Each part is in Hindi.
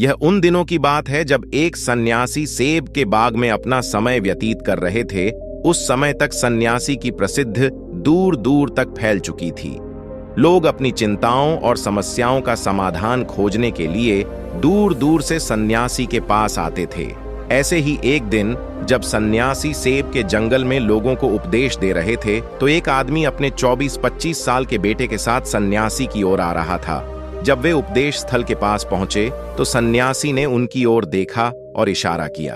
यह उन दिनों की बात है जब एक सन्यासी सेब के बाग में अपना समय व्यतीत कर रहे थे। उस समय तक सन्यासी की प्रसिद्धि दूर दूर तक फैल चुकी थी। लोग अपनी चिंताओं और समस्याओं का समाधान खोजने के लिए दूर दूर से सन्यासी के पास आते थे। ऐसे ही एक दिन जब सन्यासी सेब के जंगल में लोगों को उपदेश दे रहे थे, तो एक आदमी अपने 24-25 साल के बेटे के साथ सन्यासी की ओर आ रहा था। जब वे उपदेश स्थल के पास पहुंचे तो सन्यासी ने उनकी ओर देखा और इशारा किया।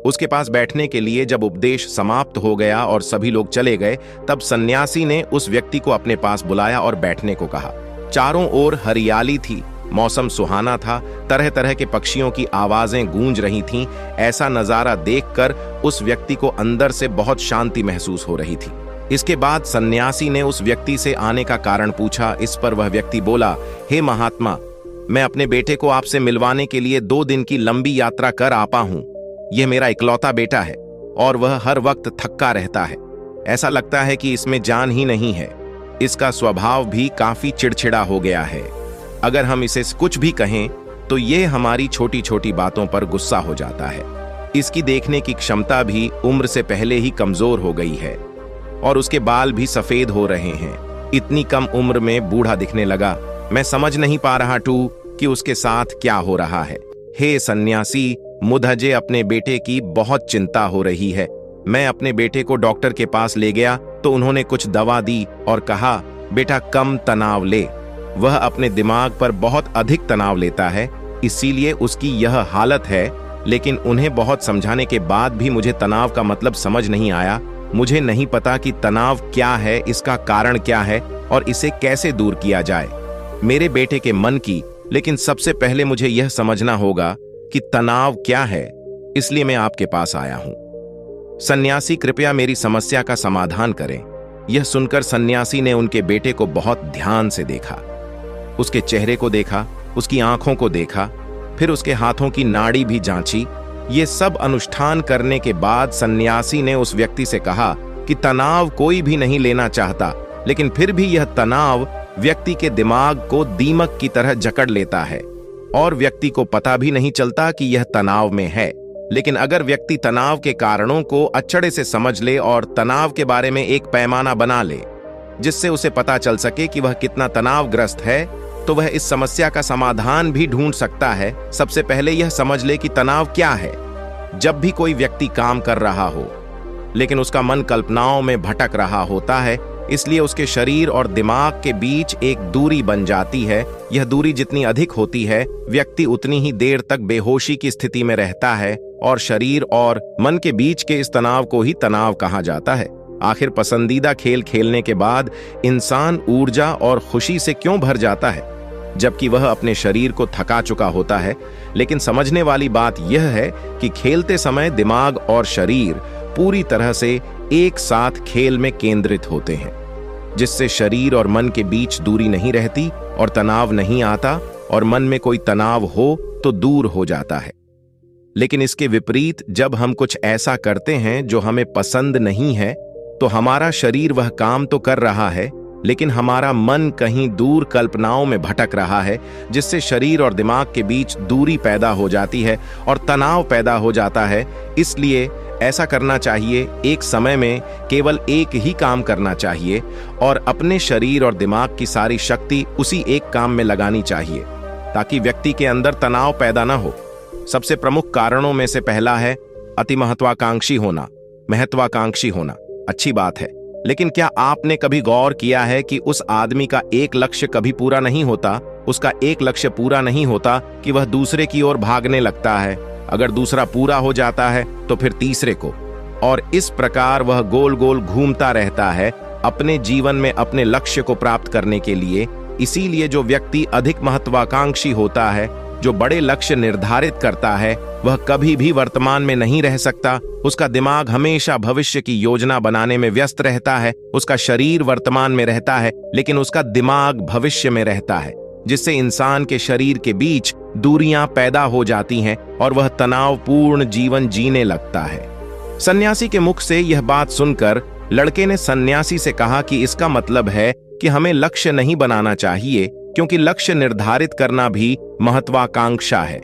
उसके पास बैठने के लिए जब उपदेश समाप्त हो गया और सभी लोग चले गए, तब सन्यासी ने उस व्यक्ति को अपने पास बुलाया और बैठने को कहा। चारों ओर हरियाली थी, मौसम सुहाना था, तरह तरह के पक्षियों की आवाजें गूंज रही थीं। ऐसा नजारा देखकर उस व्यक्ति को अंदर से बहुत शांति महसूस हो रही थी। इसके बाद सन्यासी ने उस व्यक्ति से आने का कारण पूछा। इस पर वह व्यक्ति बोला, हे महात्मा, मैं अपने बेटे को आपसे मिलवाने के लिए 2 दिन की लंबी यात्रा कर आपा हूं। यह मेरा इकलौता बेटा है और वह हर वक्त थक्का रहता है। ऐसा लगता है कि इसमें जान ही नहीं है। इसका स्वभाव भी काफी चिड़चिड़ा हो गया है। अगर हम इसे कुछ भी कहें तो ये हमारी छोटी छोटी बातों पर गुस्सा हो जाता है। इसकी देखने की क्षमता भी उम्र से पहले ही कमजोर हो गई है और उसके बाल भी सफेद हो रहे हैं। इतनी कम उम्र में बूढ़ा दिखने लगा। मैं समझ नहीं पा रहा कि उसके साथ क्या हो रहा है। हे सन्यासी, मुझे अपने बेटे की बहुत चिंता हो रही है। मैं अपने बेटे को डॉक्टर के पास ले गया तो उन्होंने कुछ दवा दी और कहा, बेटा कम तनाव ले। वह अपने दिमाग पर बहुत अधिक तनाव लेता है, इसीलिए उसकी यह हालत है। लेकिन उन्हें बहुत समझाने के बाद भी मुझे तनाव का मतलब समझ नहीं आया। मुझे नहीं पता कि तनाव क्या है, इसका कारण क्या है और इसे कैसे दूर किया जाए मेरे बेटे के मन की। लेकिन सबसे पहले मुझे यह समझना होगा कि तनाव क्या है, इसलिए मैं आपके पास आया हूं। सन्यासी, कृपया मेरी समस्या का समाधान करें। यह सुनकर सन्यासी ने उनके बेटे को बहुत ध्यान से देखा। उसके चेहरे को देखा, उसकी आंखों को देखा, फिर उसके हाथों की नाड़ी भी जांची। ये सब अनुष्ठान करने के बाद सन्यासी ने उस व्यक्ति से कहा कि तनाव कोई भी नहीं लेना चाहता, लेकिन फिर भी यह तनाव व्यक्ति के दिमाग को दीमक की तरह जकड़ लेता है और व्यक्ति को पता भी नहीं चलता कि यह तनाव में है। लेकिन अगर व्यक्ति तनाव के कारणों को अच्छड़े से समझ ले और तनाव के बारे में एक पैमाना बना ले जिससे उसे पता चल सके कि वह कितना तनावग्रस्त है, तो वह इस समस्या का समाधान भी ढूंढ सकता है। सबसे पहले यह समझ ले कि तनाव क्या है। जब भी कोई व्यक्ति काम कर रहा हो लेकिन उसका मन कल्पनाओं में भटक रहा होता है, इसलिए उसके शरीर और दिमाग के बीच एक दूरी बन जाती है। यह दूरी जितनी अधिक होती है, व्यक्ति उतनी ही देर तक बेहोशी की स्थिति में रहता है और शरीर और मन के बीच के इस तनाव को ही तनाव कहा जाता है। आखिर पसंदीदा खेल खेलने के बाद इंसान ऊर्जा और खुशी से क्यों भर जाता है, जबकि वह अपने शरीर को थका चुका होता है। लेकिन समझने वाली बात यह है कि खेलते समय दिमाग और शरीर पूरी तरह से एक साथ खेल में केंद्रित होते हैं, जिससे शरीर और मन के बीच दूरी नहीं रहती और तनाव नहीं आता, और मन में कोई तनाव हो तो दूर हो जाता है। लेकिन इसके विपरीत जब हम कुछ ऐसा करते हैं जो हमें पसंद नहीं है, तो हमारा शरीर वह काम तो कर रहा है, लेकिन हमारा मन कहीं दूर कल्पनाओं में भटक रहा है, जिससे शरीर और दिमाग के बीच दूरी पैदा हो जाती है और तनाव पैदा हो जाता है। इसलिए ऐसा करना चाहिए, एक समय में केवल एक ही काम करना चाहिए और अपने शरीर और दिमाग की सारी शक्ति उसी एक काम में लगानी चाहिए, ताकि व्यक्ति के अंदर तनाव पैदा न हो। सबसे प्रमुख कारणों में से पहला है अति महत्वाकांक्षी होना। महत्वाकांक्षी होना अच्छी बात है, लेकिन क्या आपने कभी गौर किया है कि उस आदमी का एक लक्ष्य कभी पूरा नहीं होता? उसका एक लक्ष्य पूरा नहीं होता कि वह दूसरे की ओर भागने लगता है। अगर दूसरा पूरा हो जाता है तो फिर तीसरे को, और इस प्रकार वह गोल गोल घूमता रहता है अपने जीवन में अपने लक्ष्य को प्राप्त करने के लिए। इसीलिए जो व्यक्ति अधिक महत्वाकांक्षी होता है, जो बड़े लक्ष्य निर्धारित करता है, वह कभी भी वर्तमान में नहीं रह सकता। उसका दिमाग हमेशा भविष्य की योजना बनाने में व्यस्त रहता है। उसका शरीर वर्तमान में रहता है, लेकिन उसका दिमाग भविष्य में रहता है, जिससे इंसान के शरीर के बीच दूरियां पैदा हो जाती हैं और वह तनावपूर्ण जीवन जीने लगता है। सन्यासी के मुख से यह बात सुनकर लड़के ने सन्यासी से कहा कि इसका मतलब है कि हमें लक्ष्य नहीं बनाना चाहिए, क्योंकि लक्ष्य निर्धारित करना भी महत्वाकांक्षा है।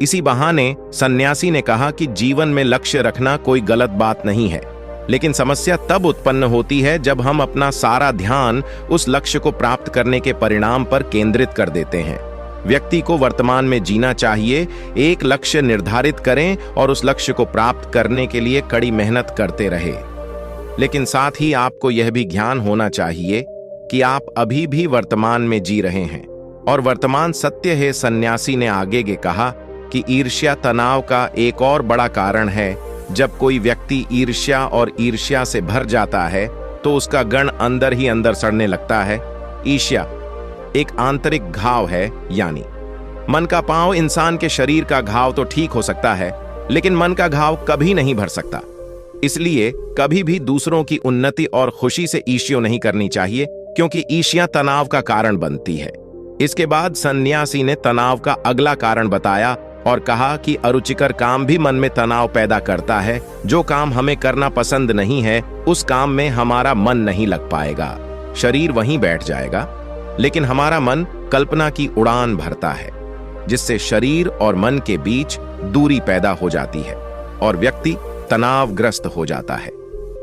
इसी बहाने सन्यासी ने कहा कि जीवन में लक्ष्य रखना कोई गलत बात नहीं है, लेकिन समस्या तब उत्पन्न होती है जब हम अपना सारा ध्यान उस लक्ष्य को प्राप्त करने के परिणाम पर केंद्रित कर देते हैं। व्यक्ति को वर्तमान में जीना चाहिए, एक लक्ष्य निर्धारित करें और उस लक्ष्य को प्राप्त करने के लिए कड़ी मेहनत करते रहे। लेकिन साथ ही आपको यह भी ज्ञान होना चाहिए कि आप अभी भी वर्तमान में जी रहे हैं और वर्तमान सत्य है। सन्यासी ने आगे कहा कि ईर्ष्या तनाव का एक और बड़ा कारण है। जब कोई व्यक्ति ईर्ष्या और ईर्ष्या से भर जाता है तो उसका गण अंदर ही अंदर सड़ने लगता है। ईर्ष्या एक आंतरिक घाव है, यानी मन का पांव। इंसान के शरीर का घाव तो ठीक हो सकता है, लेकिन मन का घाव कभी नहीं भर सकता। इसलिए कभी भी दूसरों की उन्नति और खुशी से ईर्ष्या नहीं करनी चाहिए, क्योंकि ईर्ष्या तनाव का कारण बनती है। इसके बाद सन्यासी ने तनाव का अगला कारण बताया और कहा कि अरुचिकर काम भी मन में तनाव पैदा करता है। जो काम हमें करना पसंद नहीं है, उस काम में हमारा मन नहीं लग पाएगा। शरीर वहीं बैठ जाएगा, लेकिन हमारा मन कल्पना की उड़ान भरता है, जिससे शरीर और मन के बीच दूरी पैदा हो जाती है और व्यक्ति तनावग्रस्त हो जाता है।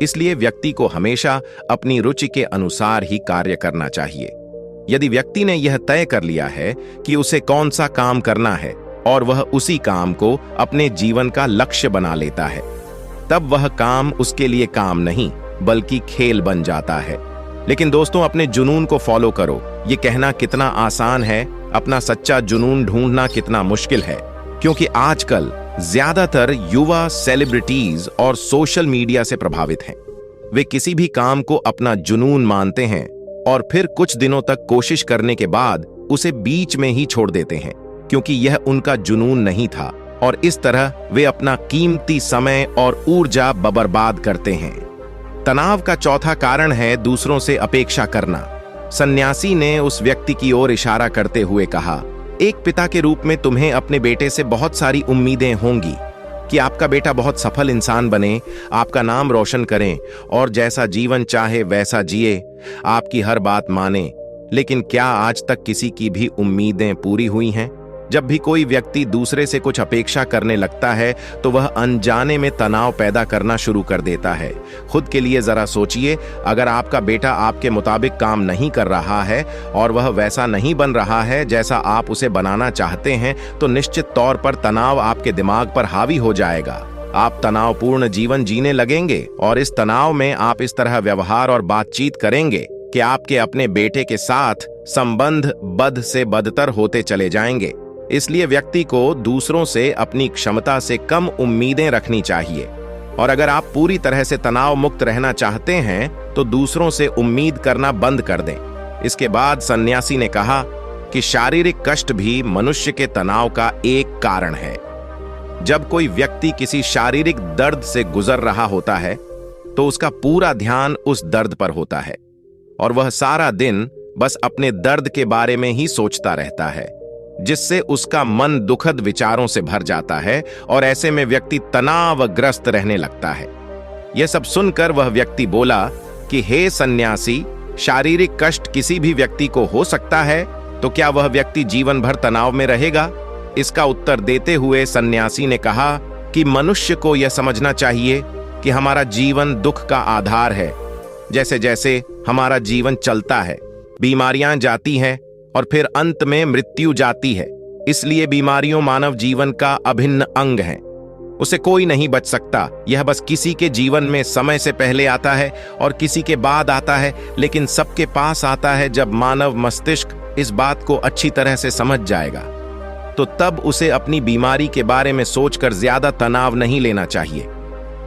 इसलिए व्यक्ति को हमेशा अपनी रुचि के अनुसार ही कार्य करना चाहिए। यदि व्यक्ति ने यह तय कर लिया है कि उसे कौन सा काम करना है और वह उसी काम को अपने जीवन का लक्ष्य बना लेता है, तब वह काम उसके लिए काम नहीं बल्कि खेल बन जाता है। लेकिन दोस्तों, अपने जुनून को फॉलो करो। ये कहना कितना आसान है, अपना सच्चा जुनून ढूंढना कितना मुश्किल है। क्योंकि आजकल ज्यादातर युवा सेलिब्रिटीज और सोशल मीडिया से प्रभावित हैं। वे किसी भी काम को अपना जुनून मानते हैं और फिर कुछ दिनों तक कोशिश करने के बाद उसे बीच में ही छोड़ देते हैं, क्योंकि यह उनका जुनून नहीं था, और इस तरह वे अपना कीमती समय और ऊर्जा बर्बाद करते हैं। तनाव का चौथा कारण है दूसरों से अपेक्षा करना। सन्यासी ने उस व्यक्ति की ओर इशारा करते हुए कहा, एक पिता के रूप में तुम्हें अपने बेटे से बहुत सारी उम्मीदें होंगी कि आपका बेटा बहुत सफल इंसान बने, आपका नाम रोशन करें और जैसा जीवन चाहे वैसा जिए, आपकी हर बात माने। लेकिन क्या आज तक किसी की भी उम्मीदें पूरी हुई हैं? जब भी कोई व्यक्ति दूसरे से कुछ अपेक्षा करने लगता है तो वह अनजाने में तनाव पैदा करना शुरू कर देता है। खुद के लिए जरा सोचिए, अगर आपका बेटा आपके मुताबिक काम नहीं कर रहा है और वह वैसा नहीं बन रहा है जैसा आप उसे बनाना चाहते हैं, तो निश्चित तौर पर तनाव आपके दिमाग पर हावी हो जाएगा। आप तनावपूर्ण जीवन जीने लगेंगे और इस तनाव में आप इस तरह व्यवहार और बातचीत करेंगे कि आपके अपने बेटे के साथ संबंध बद से बदतर होते चले जाएंगे। इसलिए व्यक्ति को दूसरों से अपनी क्षमता से कम उम्मीदें रखनी चाहिए, और अगर आप पूरी तरह से तनाव मुक्त रहना चाहते हैं तो दूसरों से उम्मीद करना बंद कर दें। इसके बाद सन्यासी ने कहा कि शारीरिक कष्ट भी मनुष्य के तनाव का एक कारण है। जब कोई व्यक्ति किसी शारीरिक दर्द से गुजर रहा होता है तो उसका पूरा ध्यान उस दर्द पर होता है और वह सारा दिन बस अपने दर्द के बारे में ही सोचता रहता है, जिससे उसका मन दुखद विचारों से भर जाता है और ऐसे में व्यक्ति तनावग्रस्त रहने लगता है। यह सब सुनकर वह व्यक्ति बोला कि हे सन्यासी, शारीरिक कष्ट किसी भी व्यक्ति को हो सकता है, तो क्या वह व्यक्ति जीवन भर तनाव में रहेगा? इसका उत्तर देते हुए सन्यासी ने कहा कि मनुष्य को यह समझना चाहिए कि हमारा जीवन दुख का आधार है। जैसे जैसे हमारा जीवन चलता है, बीमारियां जाती हैं और फिर अंत में मृत्यु जाती है। इसलिए बीमारियों मानव जीवन का अभिन्न अंग हैं। उसे कोई नहीं बच सकता। यह बस किसी के जीवन में समय से पहले आता है और किसी के बाद आता है, लेकिन सबके पास आता है जब मानव मस्तिष्क इस बात को अच्छी तरह से समझ जाएगा। तो तब उसे अपनी बीमारी के बारे में सोचकर ज्यादा तनाव नहीं लेना चाहिए,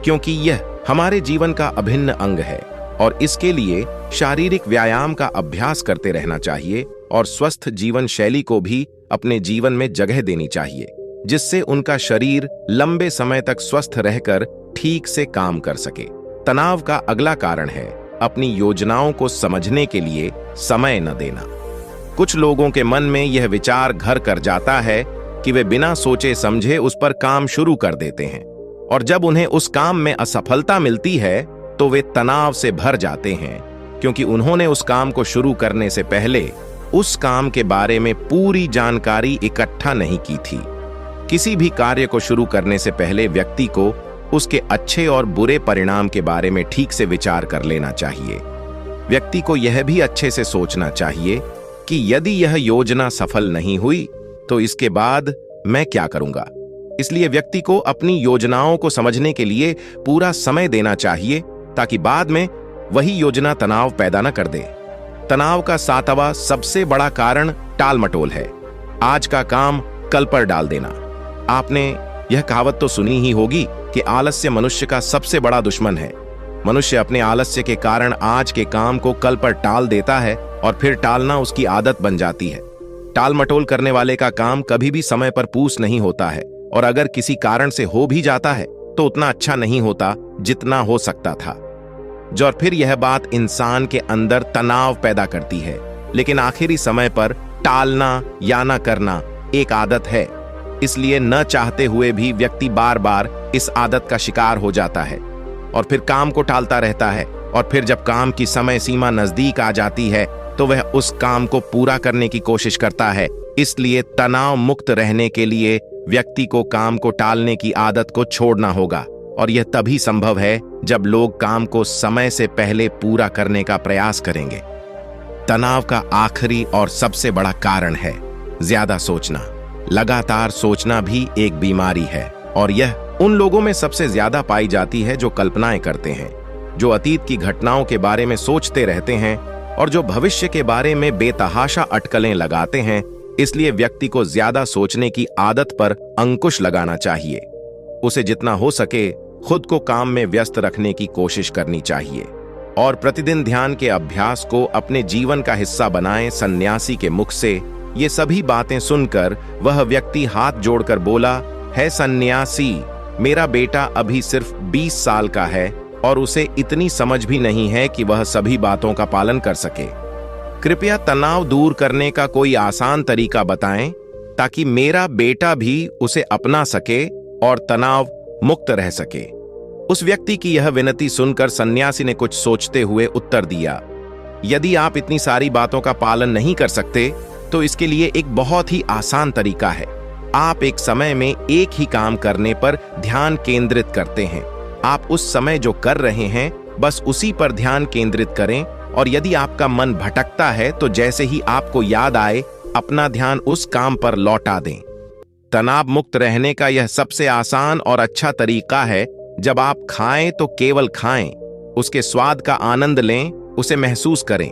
क्योंकि यह हमारे जीवन का अभिन्न अंग है और इसके लिए शारीरिक व्यायाम का अभ्यास करते रहना चाहिए और स्वस्थ जीवन शैली को भी अपने जीवन में जगह देनी चाहिए, जिससे उनका शरीर लंबे समय तक स्वस्थ रहकर ठीक से काम कर सके। तनाव का अगला कारण है अपनी योजनाओं को समझने के लिए समय न देना। कुछ लोगों के मन में यह विचार घर कर जाता है कि वे बिना सोचे समझे उस पर काम शुरू कर देते हैं, और जब उन्हें उस काम में असफलता मिलती है तो वे तनाव से भर जाते हैं, क्योंकि उन्होंने उस काम को शुरू करने से पहले उस काम के बारे में पूरी जानकारी इकट्ठा नहीं की थी। किसी भी कार्य को शुरू करने से पहले व्यक्ति को उसके अच्छे और बुरे परिणाम के बारे में ठीक से विचार कर लेना चाहिए। व्यक्ति को यह भी अच्छे से सोचना चाहिए कि यदि यह योजना सफल नहीं हुई तो इसके बाद मैं क्या करूंगा। इसलिए व्यक्ति को अपनी योजनाओं को समझने के लिए पूरा समय देना चाहिए ताकि बाद में वही योजना तनाव पैदा न कर दे। तनाव का 7वां सबसे बड़ा कारण टालमटोल है। आज का काम कल पर डाल देना। आपने यह कहावत तो सुनी ही होगी कि आलस्य मनुष्य का सबसे बड़ा दुश्मन है। मनुष्य अपने आलस्य के कारण आज के काम को कल पर टाल देता है और फिर टालना उसकी आदत बन जाती है। टाल मटोल करने वाले का काम कभी भी समय पर पूर्ण नहीं होता है, और अगर किसी कारण से हो भी जाता है तो उतना अच्छा नहीं होता जितना हो सकता था। और फिर यह बात इंसान के अंदर तनाव पैदा करती है। लेकिन आखिरी समय पर टालना या ना करना एक आदत है, इसलिए न चाहते हुए भी व्यक्ति बार बार इस आदत का शिकार हो जाता है और फिर काम को टालता रहता है। और फिर जब काम की समय सीमा नजदीक आ जाती है तो वह उस काम को पूरा करने की कोशिश करता है। इसलिए तनाव मुक्त रहने के लिए व्यक्ति को काम को टालने की आदत को छोड़ना होगा, और यह तभी संभव है जब लोग काम को समय से पहले पूरा करने का प्रयास करेंगे। तनाव का आखिरी और सबसे बड़ा कारण है ज्यादा सोचना। लगातार सोचना भी एक बीमारी है, और यह उन लोगों में सबसे ज्यादा पाई जाती है जो कल्पनाएं करते हैं, जो अतीत की घटनाओं के बारे में सोचते रहते हैं और जो भविष्य के बारे में बेतहाशा अटकलें लगाते हैं। इसलिए व्यक्ति को ज्यादा सोचने की आदत पर अंकुश लगाना चाहिए। उसे जितना हो सके खुद को काम में व्यस्त रखने की कोशिश करनी चाहिए और प्रतिदिन ध्यान के अभ्यास को अपने जीवन का हिस्सा बनाएं। सन्यासी के मुख से ये सभी बातें सुनकर वह व्यक्ति हाथ जोड़कर बोला, है सन्यासी, मेरा बेटा अभी सिर्फ 20 साल का है और उसे इतनी समझ भी नहीं है कि वह सभी बातों का पालन कर सके। कृपया तनाव दूर करने का कोई आसान तरीका बताएं ताकि मेरा बेटा भी उसे अपना सके और तनाव मुक्त रह सके। उस व्यक्ति की यह विनती सुनकर सन्यासी ने कुछ सोचते हुए उत्तर दिया, यदि आप इतनी सारी बातों का पालन नहीं कर सकते तो इसके लिए एक बहुत ही आसान तरीका है। आप एक समय में एक ही काम करने पर ध्यान केंद्रित करते हैं। आप उस समय जो कर रहे हैं बस उसी पर ध्यान केंद्रित करें, और यदि आपका मन भटकता है तो जैसे ही आपको याद आए अपना ध्यान उस काम पर लौटा दें। तनाव मुक्त रहने का यह सबसे आसान और अच्छा तरीका है। जब आप खाएं तो केवल खाएं, उसके स्वाद का आनंद लें, उसे महसूस करें।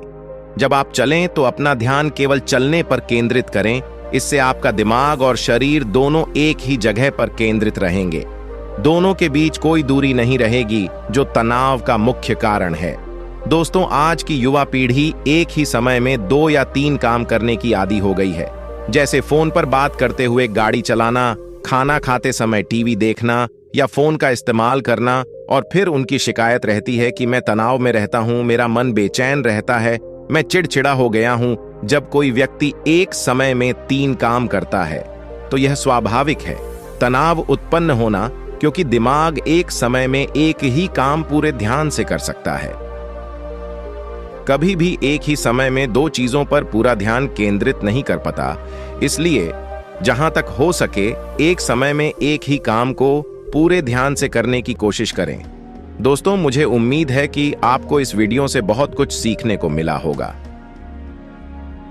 जब आप चलें तो अपना ध्यान केवल चलने पर केंद्रित करें। इससे आपका दिमाग और शरीर दोनों एक ही जगह पर केंद्रित रहेंगे। दोनों के बीच कोई दूरी नहीं रहेगी, जो तनाव का मुख्य कारण है। दोस्तों, आज की युवा पीढ़ी एक ही समय में 2 या 3 काम करने की आदी हो गई है, जैसे फोन पर बात करते हुए गाड़ी चलाना, खाना खाते समय टीवी देखना या फोन का इस्तेमाल करना। और फिर उनकी शिकायत रहती है कि मैं तनाव में रहता हूं, मेरा मन बेचैन रहता है, मैं चिड़चिड़ा हो गया हूं। जब कोई व्यक्ति एक समय में 3 काम करता है तो यह स्वाभाविक है तनाव उत्पन्न होना, क्योंकि दिमाग एक समय में एक ही काम पूरे ध्यान से कर सकता है। कभी भी एक ही समय में 2 चीजों पर पूरा ध्यान केंद्रित नहीं कर पाता। इसलिए जहां तक हो सके एक समय में एक ही काम को पूरे ध्यान से करने की कोशिश करें। दोस्तों, मुझे उम्मीद है कि आपको इस वीडियो से बहुत कुछ सीखने को मिला होगा।